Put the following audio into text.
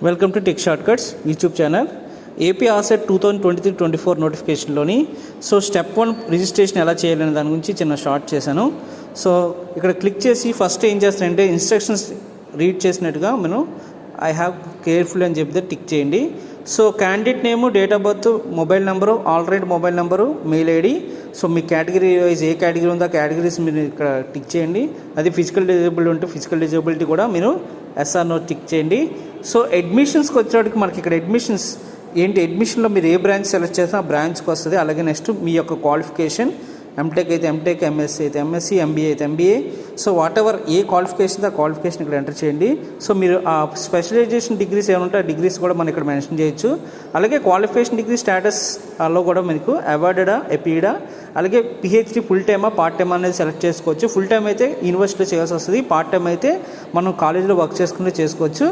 Welcome to tech shortcuts YouTube channel. AP ASET 2023-24 నోటిఫికేషన్లోని step 1 registration ఎలా చేయాలనే దాని గురించి చిన్న షార్ట్ చేశాను. ఇక్కడ క్లిక్ చేసి ఫస్ట్ ఏం చేస్తానంటే ఇన్స్ట్రక్షన్స్ రీడ్ చేసినట్టుగా మనం ఐ హ్యావ్ కేర్ఫుల్ అని చెప్తే టిక్ చేయండి. Candidate name, date of birth, mobile number, already mobile number, mail ID. Me category wise A category ఉందో ఆ కేటగిరీస్ మీరు ఇక్కడ టిక్ చేయండి. అది ఫిజికల్ డిజేబిలిటీ ఉంటే ఫిజికల్ డిజేబిలిటీ కూడా మీరు ఎస్ఆర్ నో టిక్ చేయండి. అడ్మిషన్స్కి వచ్చేటికి మనకి ఇక్కడ అడ్మిషన్స్ ఏంటి, అడ్మిషన్లో మీరు ఏ బ్రాంచ్ సెలెక్ట్ చేస్తే ఆ బ్రాంచ్కి వస్తుంది. అలాగే నెక్స్ట్ మీ యొక్క క్వాలిఫికేషన్, ఎంటెక్ అయితే ఎంటెక్, ఎంఎస్సీ అయితే ఎంఎస్సీ, ఎంబీఏ అయితే MBA. What ever A qualification ఆ క్వాలిఫికేషన్ ఇక్కడ ఎంటర్ చేయండి. మీరు ఆ స్పెషలైజేషన్ డిగ్రీస్ ఏమైనా ఉంటే ఆ డిగ్రీస్ కూడా మనం ఇక్కడ మెన్షన్ చేయొచ్చు. అలాగే క్వాలిఫికేషన్ డిగ్రీ స్టేటస్లో కూడా మీకు అవార్డెడా, ఎపీడా, అలాగే పిహెచ్డీ ఫుల్ టైమా పార్ట్ టైమ్ అనేది సెలెక్ట్ చేసుకోవచ్చు. ఫుల్ టైం అయితే యూనివర్సిటీలో చేయాల్సి వస్తుంది, పార్ట్ టైం అయితే మనం కాలేజీలో వర్క్ చేసుకుంటే చేసుకోవచ్చు.